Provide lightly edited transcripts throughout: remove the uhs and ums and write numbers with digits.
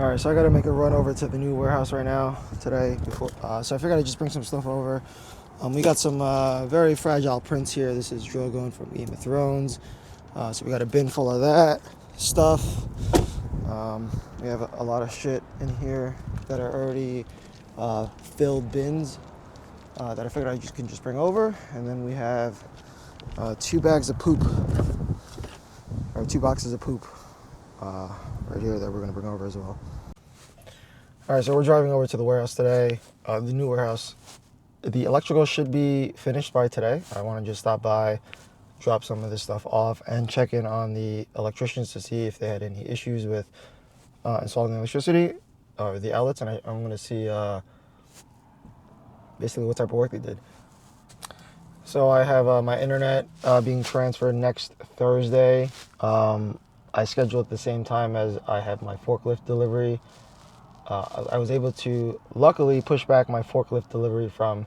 All right, so I gotta make a run over to the new warehouse right now today. So I figured I'd just bring some stuff over. We got some very fragile prints here. This is Drogon from Game of Thrones. So we got a bin full of that stuff. We have a lot of shit in here that are already filled bins that I figured I can just bring over. And then we have 2 bags of poop, or 2 boxes of poop right here that we're gonna bring over as well. All right, so we're driving over to the warehouse today, the new warehouse. The electrical should be finished by today. I want to just stop by, drop some of this stuff off, and check in on the electricians to see if they had any issues with installing the electricity or the outlets, and I'm going to see basically what type of work they did. So I have my internet being transferred next Thursday. I scheduled at the same time as I have my forklift delivery. I was able to luckily push back my forklift delivery from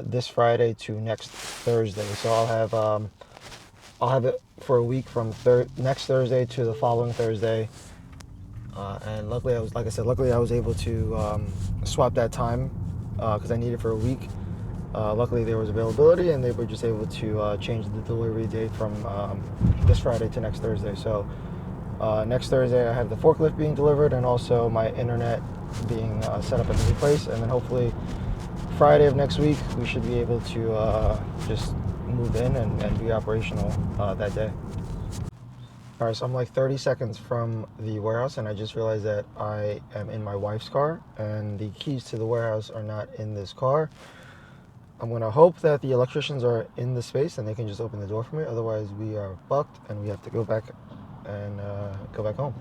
this Friday to next Thursday. So I'll have it for a week from next Thursday to the following Thursday. And luckily, I was able to swap that time because I need it for a week. Luckily, there was availability, and they were just able to change the delivery date from this Friday to next Thursday. So next Thursday, I have the forklift being delivered and also my internet being set up at the new place. And then hopefully Friday of next week, we should be able to just move in and be operational that day. All right, so I'm like 30 seconds from the warehouse, and I just realized that I am in my wife's car, and the keys to the warehouse are not in this car. I'm gonna hope that the electricians are in the space and they can just open the door for me. Otherwise, we are fucked, and we have to go back home.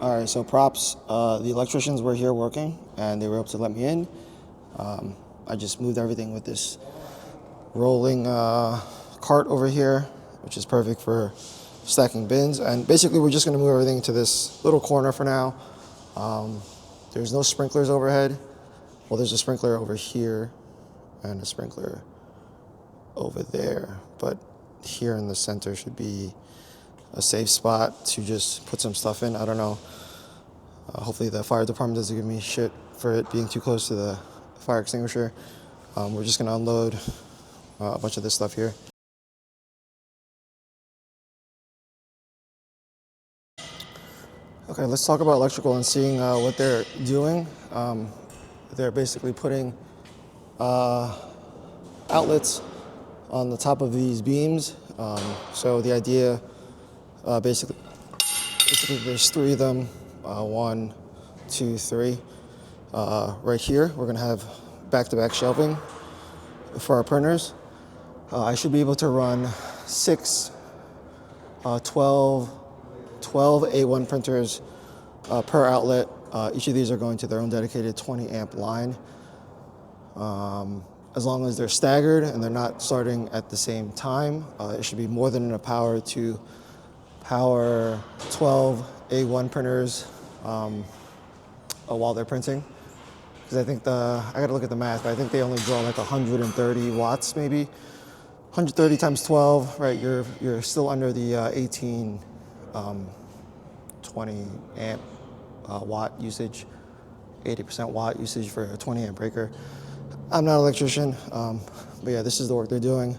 All right, so props. The electricians were here working, and they were able to let me in. I just moved everything with this rolling cart over here, which is perfect for stacking bins. And basically, we're just going to move everything to this little corner for now. There's no sprinklers overhead. Well, there's a sprinkler over here and a sprinkler over there. But here in the center should be a safe spot to just put some stuff in. I don't know. Hopefully the fire department doesn't give me shit for it being too close to the fire extinguisher. We're just gonna unload a bunch of this stuff here. Okay, let's talk about electrical and seeing what they're doing. They're basically putting outlets on the top of these beams. So the idea, basically there's 3 of them, 1, 2, 3. Right here, we're gonna have back-to-back shelving for our printers. I should be able to run 12 A1 printers per outlet. Each of these are going to their own dedicated 20 amp line. As long as they're staggered and they're not starting at the same time, it should be more than enough power to power 12 A1 printers while they're printing. Because I think I gotta look at the math, but I think they only draw like 130 watts maybe. 130 times 12, right? You're still under the 20 amp watt usage, 80% watt usage for a 20 amp breaker. I'm not an electrician, but yeah, this is the work they're doing.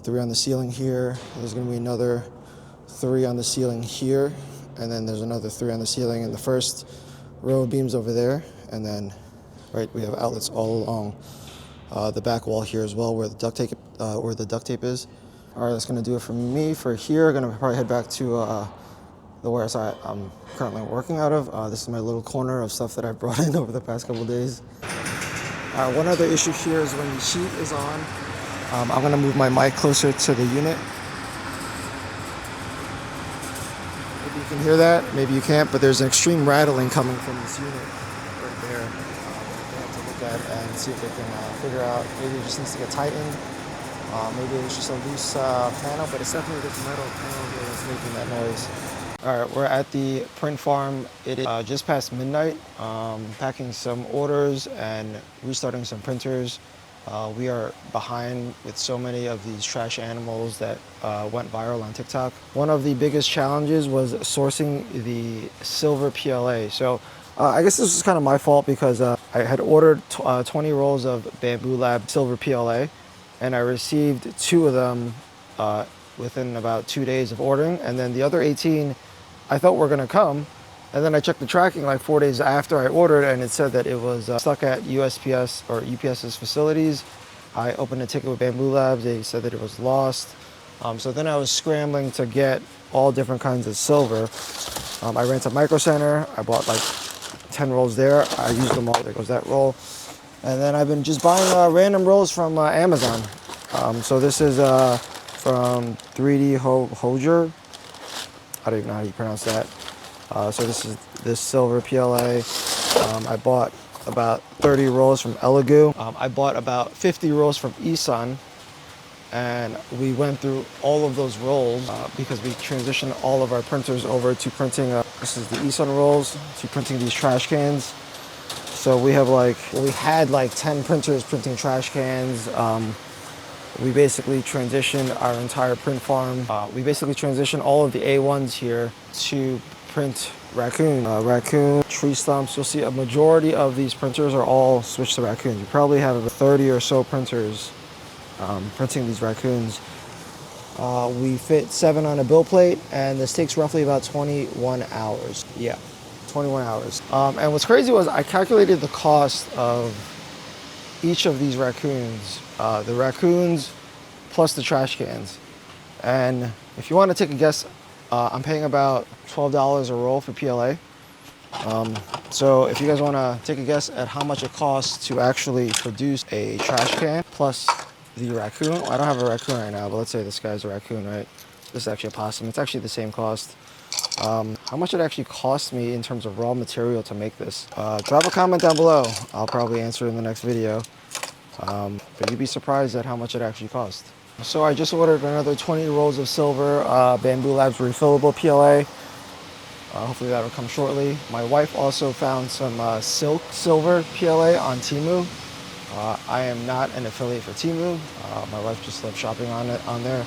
3 on the ceiling here. There's gonna be another 3 on the ceiling here, and then there's another 3 on the ceiling in the first row of beams over there, and then right, we have outlets all along the back wall here as well, where the duct tape is. All right, that's gonna do it for me for here. I'm gonna probably head back to the warehouse I'm currently working out of. This is my little corner of stuff that I've brought in over the past couple of days. One other issue here is when the heat is on, I'm gonna move my mic closer to the unit. Maybe you can hear that, maybe you can't, but there's an extreme rattling coming from this unit right there. They have to look at and see if they can figure out, maybe it just needs to get tightened. Maybe it's just a loose panel, but it's definitely this metal panel here that's making that noise. All right, we're at the print farm. It is just past midnight, packing some orders and restarting some printers. We are behind with so many of these trash animals that went viral on TikTok. One of the biggest challenges was sourcing the silver PLA. So I guess this was kind of my fault because I had ordered 20 rolls of Bambu Lab silver PLA, and I received 2 of them within about 2 days of ordering, and then the other 18 I thought were gonna come. And then I checked the tracking like 4 days after I ordered, and it said that it was stuck at USPS or UPS's facilities. I opened a ticket with Bambu Labs. They said that it was lost. So then I was scrambling to get all different kinds of silver. I ran to Micro Center. I bought like 10 rolls there. I used them all. There goes that roll. And then I've been just buying random rolls from Amazon. So this is from 3D Hojer. I don't even know how you pronounce that. So this is this silver PLA. I bought about 30 rolls from Elegoo. I bought about 50 rolls from Isan, and we went through all of those rolls because we transitioned all of our printers over to printing. This is the Isan rolls to printing these trash cans. So we have we had like 10 printers printing trash cans. We basically transitioned our entire print farm. We basically transitioned all of the A1s here to print raccoon, tree stumps. You'll see a majority of these printers are all switched to raccoons. You probably have 30 or so printers printing these raccoons. We fit 7 on a bill plate, and this takes roughly about 21 hours. Yeah, 21 hours. And what's crazy was I calculated the cost of each of these raccoons, the raccoons plus the trash cans. And if you want to take a guess, I'm paying about $12 a roll for PLA. So if you guys want to take a guess at how much it costs to actually produce a trash can plus the raccoon. I don't have a raccoon right now, but let's say this guy's a raccoon, right? This is actually a possum. It's actually the same cost. How much it actually cost me in terms of raw material to make this. Drop a comment down below. I'll probably answer in the next video. But you'd be surprised at how much it actually cost. So I just ordered another 20 rolls of silver Bambu Labs refillable PLA. Hopefully that will come shortly. My wife also found some silver PLA on Temu. I am not an affiliate for Temu. My wife just loves shopping on there.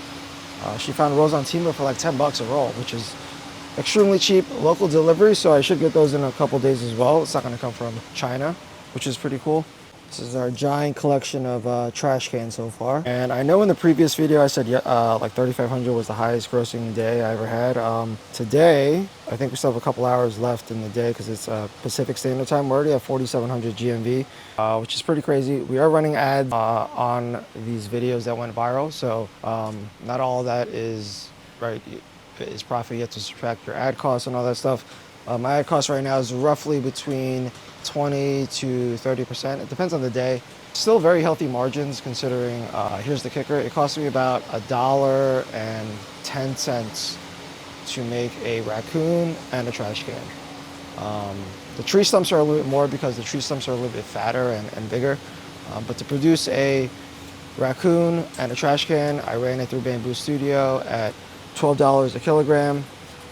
She found rolls on Temu for like 10 bucks a roll, which is extremely cheap. Local delivery, so I should get those in a couple days as well. It's not going to come from China, which is pretty cool. This is our giant collection of trash cans so far. And I know in the previous video I said like 3,500 was the highest grossing day I ever had. Today, I think we still have a couple hours left in the day because it's Pacific Standard Time. We're already at 4,700 GMV, which is pretty crazy. We are running ads on these videos that went viral. So not all that is profit. You have to subtract your ad costs and all that stuff. My ad cost right now is roughly between 20 to 30%. It depends on the day. Still very healthy margins considering, here's the kicker. It cost me about $1.10 to make a raccoon and a trash can. The tree stumps are a little bit more because the tree stumps are a little bit fatter and bigger. But to produce a raccoon and a trash can, I ran it through Bambu Studio at $12 a kilogram.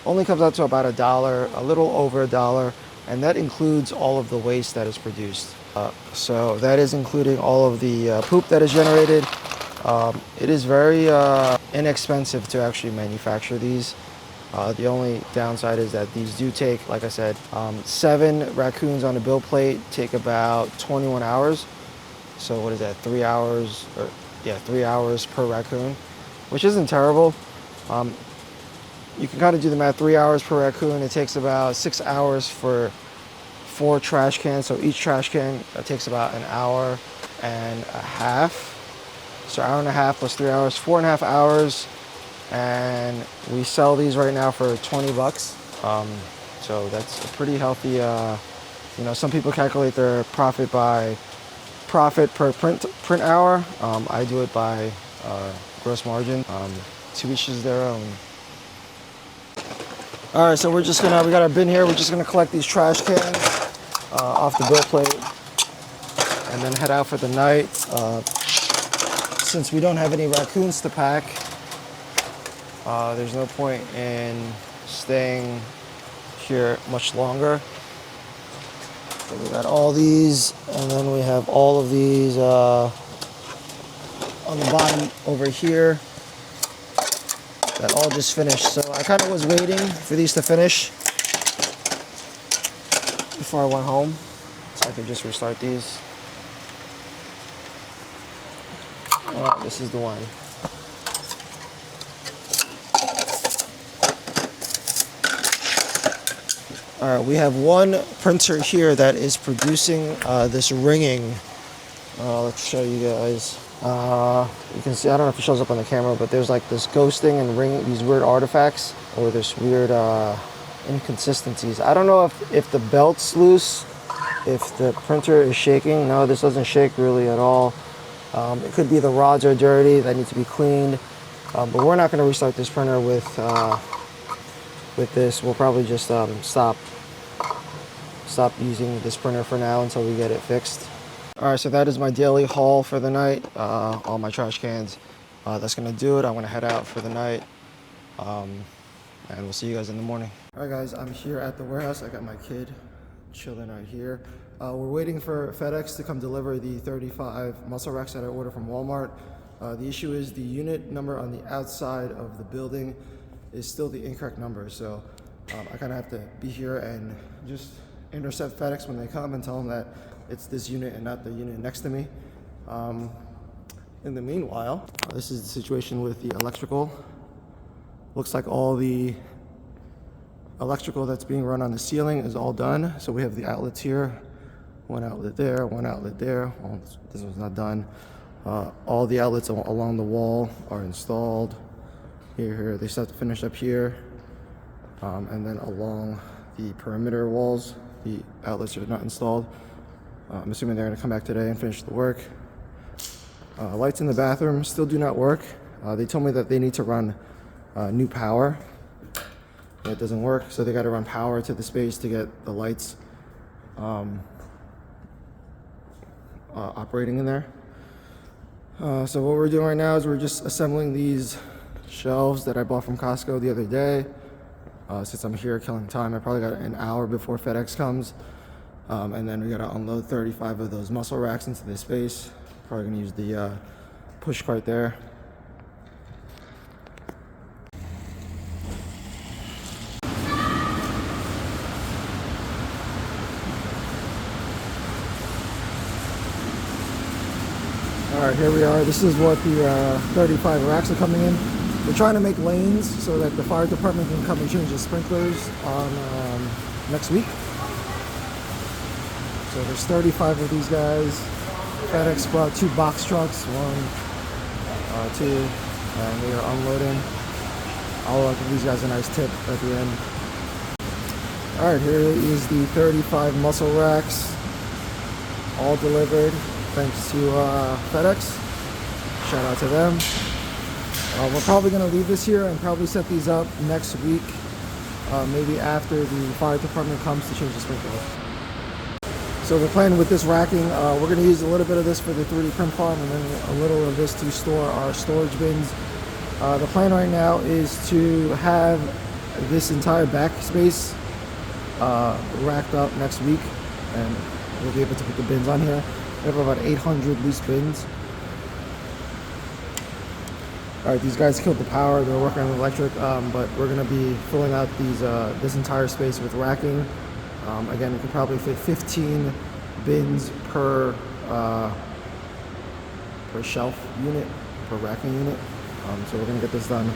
Only comes out to about $1, a little over $1, and that includes all of the waste that is produced. So that is including all of the poop that is generated. It is very inexpensive to actually manufacture these. The only downside is that these do take, like I said, 7 raccoons on a bill plate take about 21 hours. So what is that, 3 hours? 3 hours per raccoon, which isn't terrible. You can kind of do the math, 3 hours per raccoon. It takes about 6 hours for 4 trash cans. So each trash can takes about an hour and a half. So hour and a half plus 3 hours, 4.5 hours. And we sell these right now for 20 bucks. So that's a pretty healthy, some people calculate their profit per print hour. I do it by gross margin. To each is their own. All right, so we got our bin here. We're just gonna collect these trash cans off the bill plate and then head out for the night. Since we don't have any raccoons to pack, there's no point in staying here much longer. So we got all these, and then we have all of these on the bottom over here that all just finished. So I kind of was waiting for these to finish before I went home, so I could just restart these. This is the one. All right, we have one printer here that is producing this ringing. Let's show you guys. You can see, I don't know if it shows up on the camera, but there's like this ghosting and ringing, these weird artifacts, or this weird inconsistencies. I don't know if the belt's loose, if the printer is shaking. No, this doesn't shake really at all. It could be the rods are dirty, that need to be cleaned. But we're not going to restart this printer with this. We'll probably just stop using this printer for now until we get it fixed. All right, so that is my daily haul for the night. All my trash cans. That's going to do it. I'm going to head out for the night. And we'll see you guys in the morning. All right, guys, I'm here at the warehouse. I got my kid chilling right here. We're waiting for FedEx to come deliver the 35 muscle racks that I ordered from Walmart. The issue is the unit number on the outside of the building is still the incorrect number. So I kind of have to be here and just intercept FedEx when they come and tell them that it's this unit and not the unit next to me. In the meanwhile, this is the situation with the electrical. Looks like all the electrical that's being run on the ceiling is all done. So we have the outlets here, one outlet there, one outlet there. Well, this was not done. All the outlets along the wall are installed. Here, they still have to finish up here. And then along the perimeter walls, the outlets are not installed. I'm assuming they're gonna come back today and finish the work. Lights in the bathroom still do not work. They told me that they need to run new power. It doesn't work, so they got to run power to the space to get the lights operating in there. So what we're doing right now is we're just assembling these shelves that I bought from Costco the other day. Since I'm here killing time, I probably got an hour before FedEx comes. And then we got to unload 35 of those muscle racks into this space. Probably gonna use the push cart there. All right, here we are. This is what the 35 racks are coming in. We're trying to make lanes so that the fire department can come and change the sprinklers on next week. So there's 35 of these guys. FedEx brought 2 box trucks, 1, 2, and we are unloading. I'll give these guys a nice tip at the end. All right, here is the 35 muscle racks, all delivered thanks to FedEx. Shout out to them. We're probably going to leave this here and probably set these up next week, maybe after the fire department comes to change the sprinklers. So we're planning with this racking. We're going to use a little bit of this for the 3D print farm and then a little of this to store our storage bins. The plan right now is to have this entire back space racked up next week, and we'll be able to put the bins on here. We have about 800 loose bins. All right, these guys killed the power. They're working on the electric, but we're going to be filling out these this entire space with racking. Again, we can probably fit 15 bins per shelf unit, per racking unit. So we're going to get this done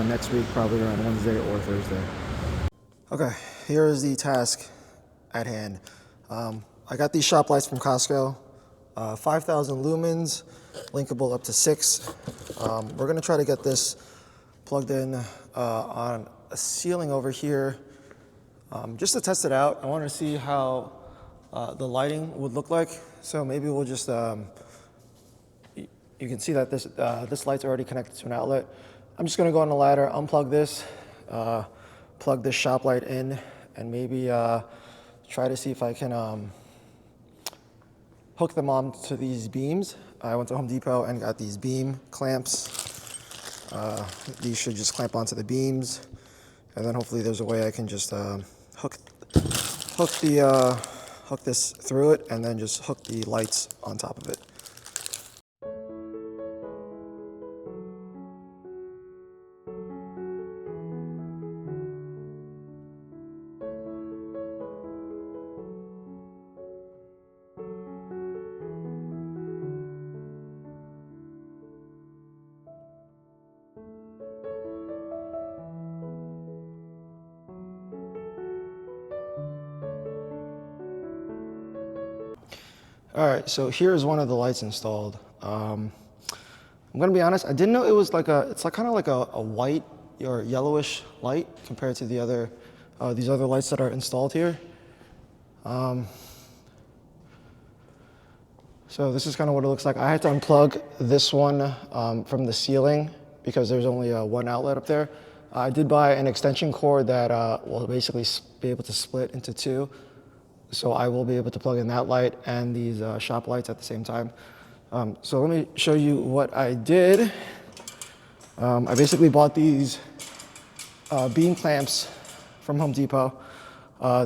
next week, probably around Wednesday or Thursday. Okay, here is the task at hand. I got these shop lights from Costco, 5,000 lumens, linkable up to 6. We're going to try to get this plugged in on a ceiling over here. Just to test it out. I want to see how the lighting would look like. So maybe we'll just, you can see that this light's already connected to an outlet. I'm just going to go on the ladder, unplug this, plug this shop light in, and maybe try to see if I can hook them on to these beams. I went to Home Depot and got these beam clamps. These should just clamp onto the beams, and then hopefully there's a way I can just hook this through it, and then just hook the lights on top of it. All right, so here's one of the lights installed. I'm gonna be honest, I didn't know it was like it's like kind of like a white or yellowish light compared to the other, these other lights that are installed here. So this is kind of what it looks like. I had to unplug this one from the ceiling because there's only one outlet up there. I did buy an extension cord that will basically be able to split into two. So I will be able to plug in that light and these shop lights at the same time. So let me show you what I did. I basically bought these beam clamps from Home Depot.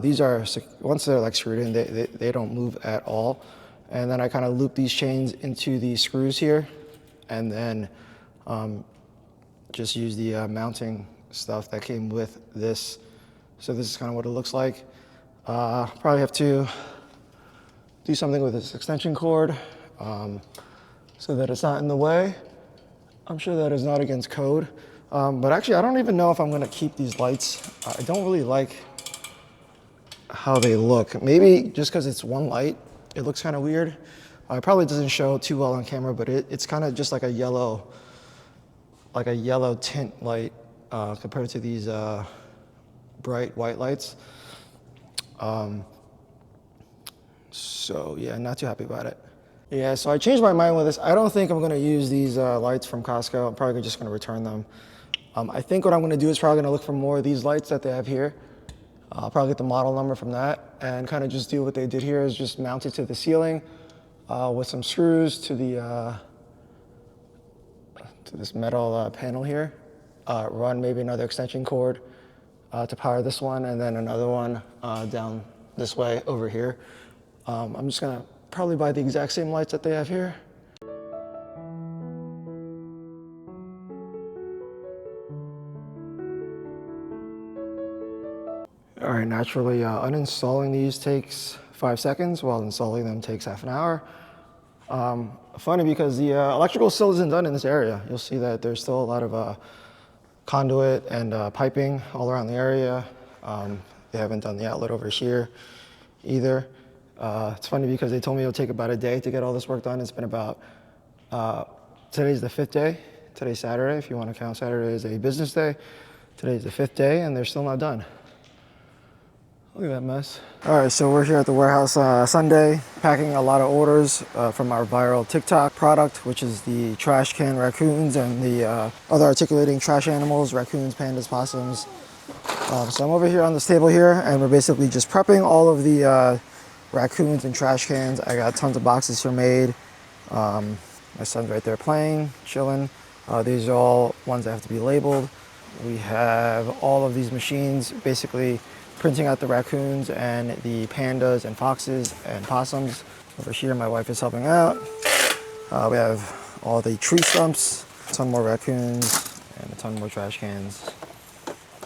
These are, once they're like screwed in, they don't move at all. And then I kind of loop these chains into the screws here, and then just use the mounting stuff that came with this. So this is kind of what it looks like. Probably have to do something with this extension cord so that it's not in the way. I'm sure that is not against code. But actually, I don't even know if I'm gonna keep these lights. I don't really like how they look. Maybe just because it's one light, it looks kind of weird. It probably doesn't show too well on camera, but it's kind of just like a yellow tint light compared to these bright white lights. So yeah, not too happy about it. Yeah, so I changed my mind with this. I don't think I'm gonna use these lights from Costco. I'm probably just gonna return them. I think what I'm gonna do is probably gonna look for more of these lights that they have here. I'll probably get the model number from that and kind of just do what they did here is just mount it to the ceiling with some screws to the to this metal panel here. Run maybe another extension cord to power this one, and then another one down this way over here. I'm just gonna probably buy the exact same lights that they have here. All right, naturally, uninstalling these takes 5 seconds, while installing them takes half an hour. Funny because the electrical still isn't done in this area. You'll see that there's still a lot of conduit and piping all around the area. They haven't done the outlet over here either. It's funny because they told me it'll take about a day to get all this work done. It's been about, today's the 5th day. Today's Saturday, if you want to count Saturday as a business day. Today's the 5th day and they're still not done. Look at that mess. All right, so we're here at the warehouse Sunday, packing a lot of orders from our viral TikTok product, which is the trash can raccoons and the other articulating trash animals, raccoons, pandas, possums. So I'm over here on this table here, and we're basically just prepping all of the raccoons and trash cans. I got tons of boxes here made. My son's right there playing, chilling. These are all ones that have to be labeled. We have all of these machines basically printing out the raccoons and the pandas and foxes and possums. Over here, my wife is helping out. We have all the tree stumps, a ton more raccoons, and a ton more trash cans.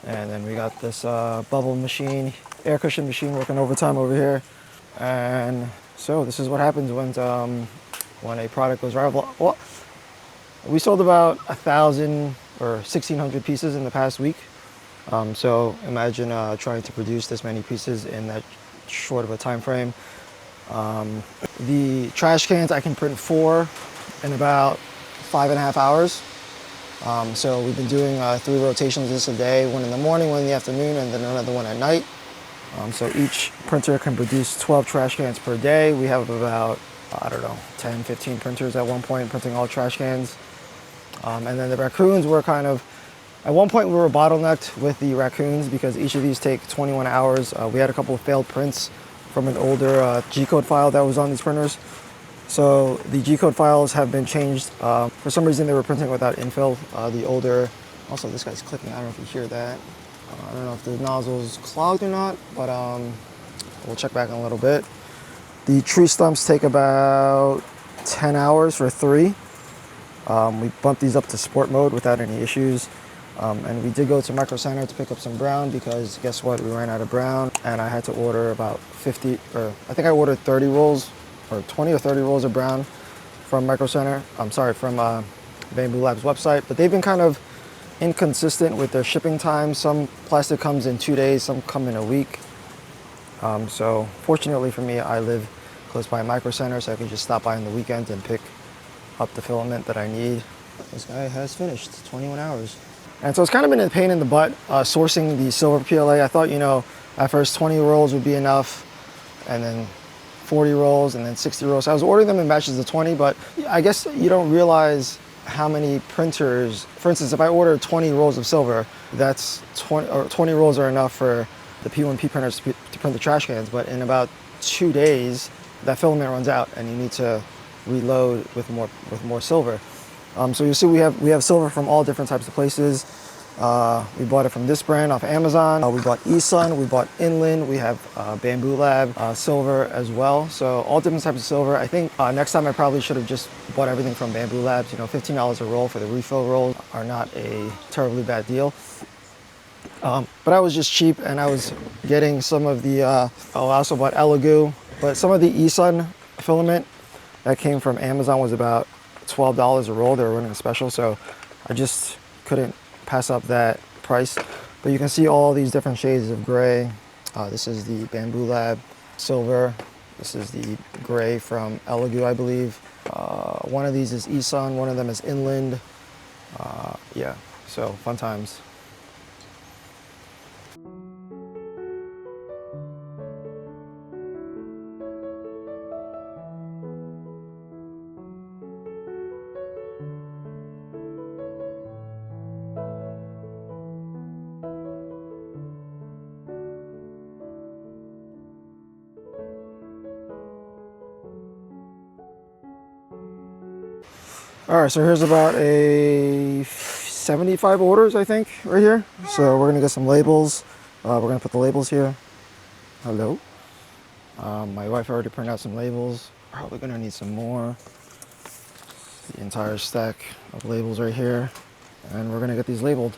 And then we got this bubble machine, air cushion machine working overtime over here. And so this is what happens when a product goes viral. Well, we sold about 1,000 or 1,600 pieces in the past week. So imagine trying to produce this many pieces in that short of a time frame. The trash cans I can print 4 in about 5.5 hours. So we've been doing 3 rotations of this a day, one in the morning, one in the afternoon, and then another one at night. So each printer can produce 12 trash cans per day. We have about, I don't know, 10, 15 printers at one point printing all trash cans. And then the raccoons were kind of, at one point we were bottlenecked with the raccoons because each of these take 21 hours. We had a couple of failed prints from an older G-code file that was on these printers. So the G-code files have been changed. For some reason they were printing without infill. The older, also this guy's clicking, I don't know if you hear that. I don't know if the nozzle's clogged or not, but we'll check back in a little bit. The tree stumps take about 10 hours for 3. We bumped these up to sport mode without any issues. And we did go to Micro Center to pick up some brown because guess what, we ran out of brown and I had to order about 50, or I think I ordered 30 rolls or 20 or 30 rolls of brown from Micro Center. I'm sorry, from Bambu Lab's website, but they've been kind of inconsistent with their shipping time. Some plastic comes in 2 days, some come in a week. So fortunately for me, I live close by a micro center, so I can just stop by on the weekends and pick up the filament that I need. This guy has finished 21 hours. And so it's kind of been a pain in the butt sourcing the silver PLA. I thought, you know, at first 20 rolls would be enough, and then 40 rolls, and then 60 rolls. So I was ordering them in batches of 20, but I guess you don't realize how many printers, for instance, if I order 20 rolls of silver, that's 20 rolls are enough for the P1P printers to print the trash cans, but in about 2 days, that filament runs out and you need to reload with more silver. So you see we have silver from all different types of places. We bought it from this brand off Amazon. We bought eSun, we bought Inland, we have Bambu Lab silver as well. So all different types of silver. I think next time I probably should have just bought everything from Bambu Labs. You know, $15 a roll for the refill rolls are not a terribly bad deal. But I was just cheap, and I was getting some of the, I also bought Elegoo, but some of the eSun filament that came from Amazon was about $12 a roll. They were running a special, so I just couldn't pass up that price. But you can see all these different shades of gray. This is the Bambu Lab silver. This is the gray from Elegoo, I believe. One of these is eSun, one of them is Inland. Yeah, so fun times. All right, so here's about a 75 orders, I think, right here. So we're gonna get some labels. We're gonna put the labels here. Hello. My wife already printed out some labels. Probably gonna need some more. The entire stack of labels right here. And we're gonna get these labeled.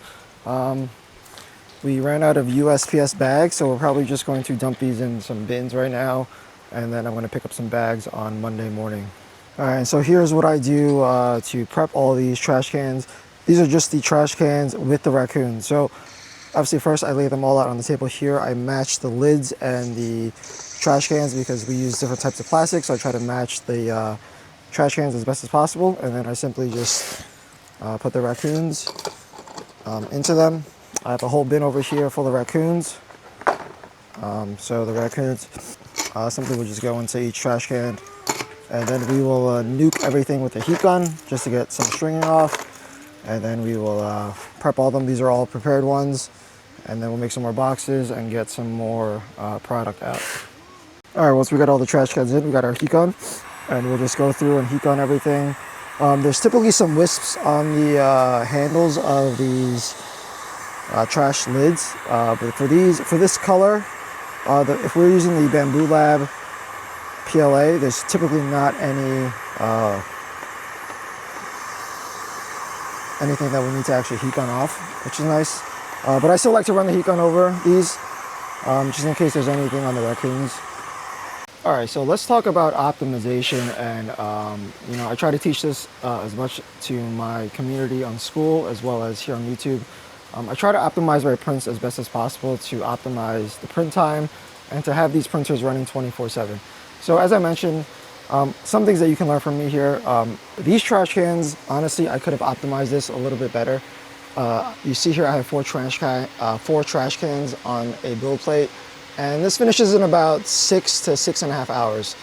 We ran out of USPS bags, so we're probably just going to dump these in some bins right now. And then I'm gonna pick up some bags on Monday morning. All right, so here's what I do to prep all these trash cans. These are just the trash cans with the raccoons. So obviously first I lay them all out on the table here. I match the lids and the trash cans because we use different types of plastic. So I try to match the trash cans as best as possible. And then I simply just put the raccoons into them. I have a whole bin over here full of raccoons. So the raccoons simply will just go into each trash can. And then we will nuke everything with a heat gun just to get some stringing off. And then we will prep all of them. These are all prepared ones. And then we'll make some more boxes and get some more product out. All right, once we got all the trash cans in, we got our heat gun. And we'll just go through and heat gun everything. There's typically some wisps on the handles of these trash lids. But for this color, if we're using the Bambu Lab PLA, there's typically not anything that we need to actually heat gun off, which is nice. But I still like to run the heat gun over these, just in case there's anything on the raccoons. All right, so let's talk about optimization, and you know, I try to teach this as much to my community on Skool as well as here on YouTube. I try to optimize my prints as best as possible to optimize the print time and to have these printers running 24/7. So as I mentioned, some things that you can learn from me here. These trash cans, honestly, I could have optimized this a little bit better. You see here I have four trash cans on a build plate, and this finishes in about 6 to 6.5 hours.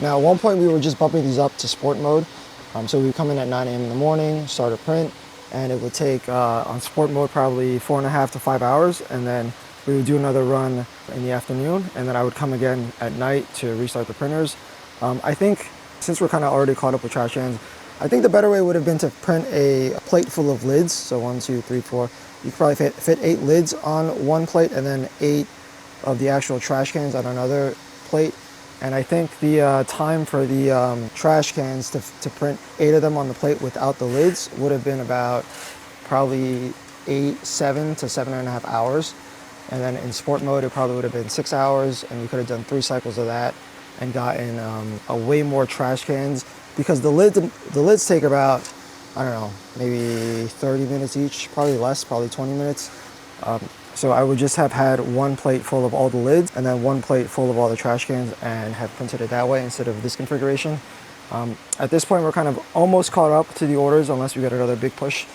Now at one point we were just bumping these up to sport mode. So we would come in at 9 a.m. in the morning, start a print, and it would take on sport mode probably 4.5 to 5 hours, and then we would do another run in the afternoon, and then I would come again at night to restart the printers. I think since we're kind of already caught up with trash cans, I think the better way would have been to print a plate full of lids. So 1, 2, 3, 4. You could probably fit 8 lids on one plate and then 8 of the actual trash cans on another plate. And I think the time for the trash cans to print 8 of them on the plate without the lids would have been about probably 7 to 7.5 hours. And then in sport mode, it probably would have been 6 hours, and we could have done 3 cycles of that and gotten a way more trash cans, because the lids take about, I don't know, maybe 30 minutes each, probably less, probably 20 minutes. So I would just have had one plate full of all the lids and then one plate full of all the trash cans and have printed it that way instead of this configuration. At this point, we're kind of almost caught up to the orders unless we get another big push.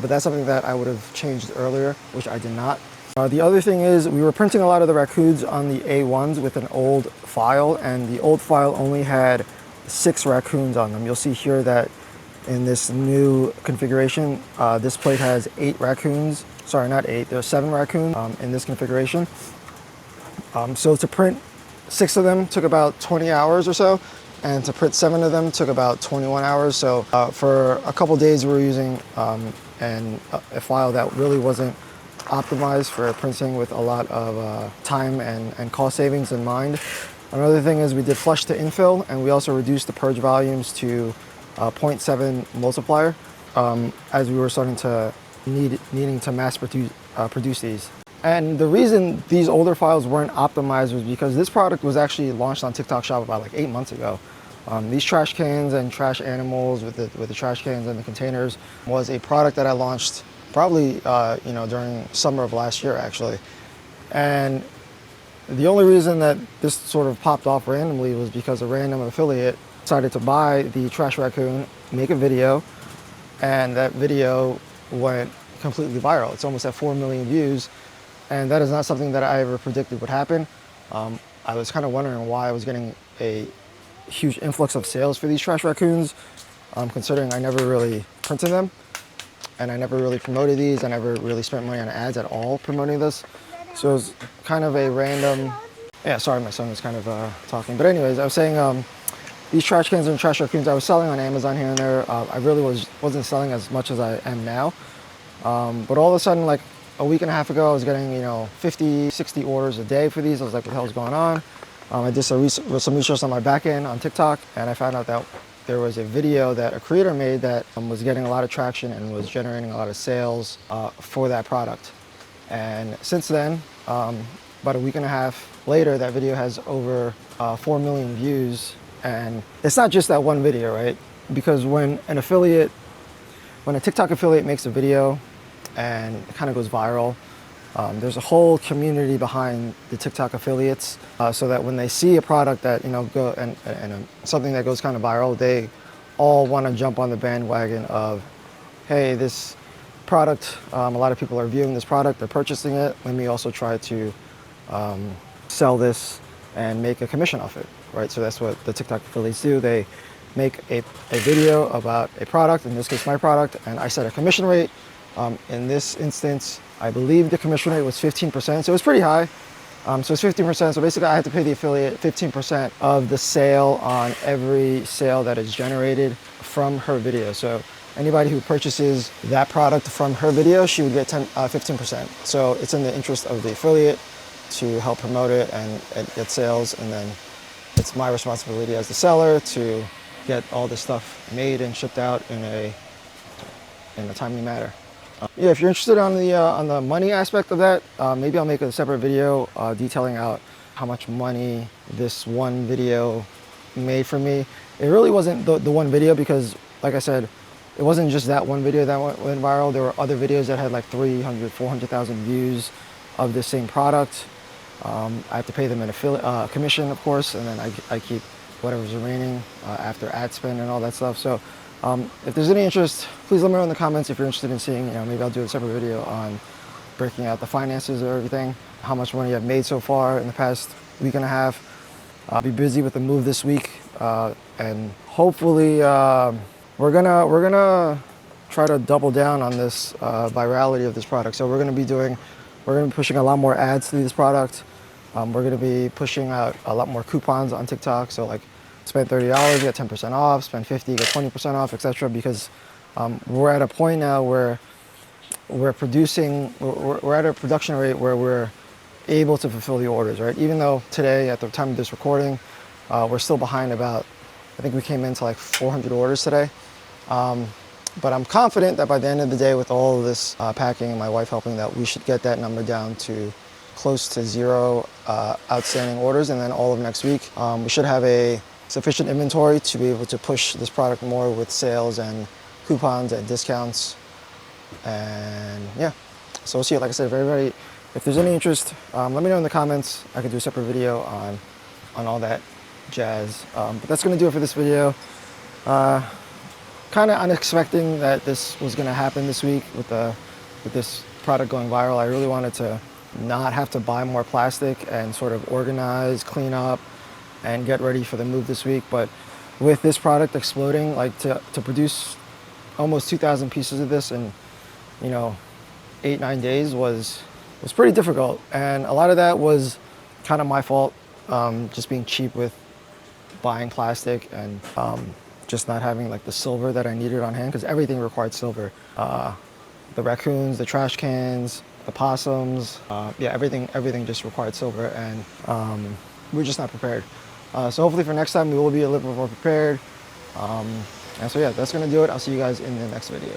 But that's something that I would have changed earlier, which I did not. The other thing is we were printing a lot of the raccoons on the A1s with an old file, and the old file only had 6 raccoons on them. You'll see here that in this new configuration, this plate has 8 raccoons. Sorry, not 8, there's 7 raccoons in this configuration. So to print 6 of them took about 20 hours or so, and to print 7 of them took about 21 hours. So for a couple days we were using a file that really wasn't optimized for printing with a lot of time and cost savings in mind. Another thing is we did flush to infill, and we also reduced the purge volumes to 0.7 multiplier as we were starting to needing to mass produce these. And the reason these older files weren't optimized was because this product was actually launched on TikTok Shop about like 8 months ago. These trash cans and trash animals with the trash cans and the containers was a product that I launched probably during summer of last year actually. And the only reason that this sort of popped off randomly was because a random affiliate decided to buy the trash raccoon, make a video, and that video went completely viral. It's almost at 4 million views, and that is not something that I ever predicted would happen. I was kind of wondering why I was getting a huge influx of sales for these trash raccoons, considering I never really printed them, and I never really promoted these. I never really spent money on ads at all promoting this. So it was kind of a random, yeah, sorry, my son was kind of talking. But anyways, I was saying these trash cans and trash raccoons I was selling on Amazon here and there. I really wasn't selling as much as I am now. But all of a sudden, like a week and a half ago, I was getting 50, 60 orders a day for these. I was like, what the hell's going on? I did some research on my back end on TikTok, and I found out that there was a video that a creator made that was getting a lot of traction and was generating a lot of sales for that product. And since then, about a week and a half later, that video has over 4 million views. And it's not just that one video, right? Because when a TikTok affiliate makes a video and it kind of goes viral, there's a whole community behind the TikTok affiliates, so that when they see a product that go and something that goes kind of viral, they all want to jump on the bandwagon of, hey, this product, a lot of people are viewing this product, they're purchasing it, let me also try to sell this and make a commission off it, right? So that's what the TikTok affiliates do. They make a video about a product, in this case my product, and I set a commission rate. In this instance, I believe the commission rate was 15%, so it was pretty high. So it's 15%, so basically I had to pay the affiliate 15% of the sale on every sale that is generated from her video. So anybody who purchases that product from her video, she would get 15%. So it's in the interest of the affiliate to help promote it and get sales, and then it's my responsibility as the seller to get all this stuff made and shipped out in a timely manner. Yeah, if you're interested on the money aspect of that, maybe I'll make a separate video detailing out how much money this one video made for me. It really wasn't the one video, because like I said, it wasn't just that one video that went viral. There were other videos that had like 300, 400,000 views of the same product. I have to pay them an affiliate commission, of course, and then I keep whatever's remaining after ad spend and all that stuff. So if there's any interest, please let me know in the comments if you're interested in seeing, maybe I'll do a separate video on breaking out the finances of everything, how much money I've made so far in the past week and a half. I'll be busy with the move this week, and hopefully we're gonna try to double down on this virality of this product. So we're gonna be pushing a lot more ads to this product. We're gonna be pushing out a lot more coupons on TikTok. So like, spend $30, get 10% off, spend 50, get 20% off, etc. Because we're at a point now where we're at a production rate where we're able to fulfill the orders, right? Even though today, at the time of this recording, we're still behind about, I think we came into like 400 orders today. But I'm confident that by the end of the day, with all of this packing and my wife helping, that we should get that number down to close to 0 outstanding orders. And then all of next week, we should have a sufficient inventory to be able to push this product more with sales and coupons and discounts. And yeah, so we'll see. Like I said, if if there's any interest, let me know in the comments. I could do a separate video on all that jazz. But that's going to do it for this video. Kind of unexpected that this was going to happen this week with this product going viral. I really wanted to not have to buy more plastic and sort of organize, clean up, and get ready for the move this week. But with this product exploding, like to produce almost 2,000 pieces of this in, 8-9 days was pretty difficult. And a lot of that was kind of my fault, just being cheap with buying plastic and just not having like the silver that I needed on hand, because everything required silver. The raccoons, the trash cans, the possums, yeah, everything just required silver, and we're just not prepared. So hopefully for next time we will be a little bit more prepared. And so yeah, that's gonna do it. I'll see you guys in the next video.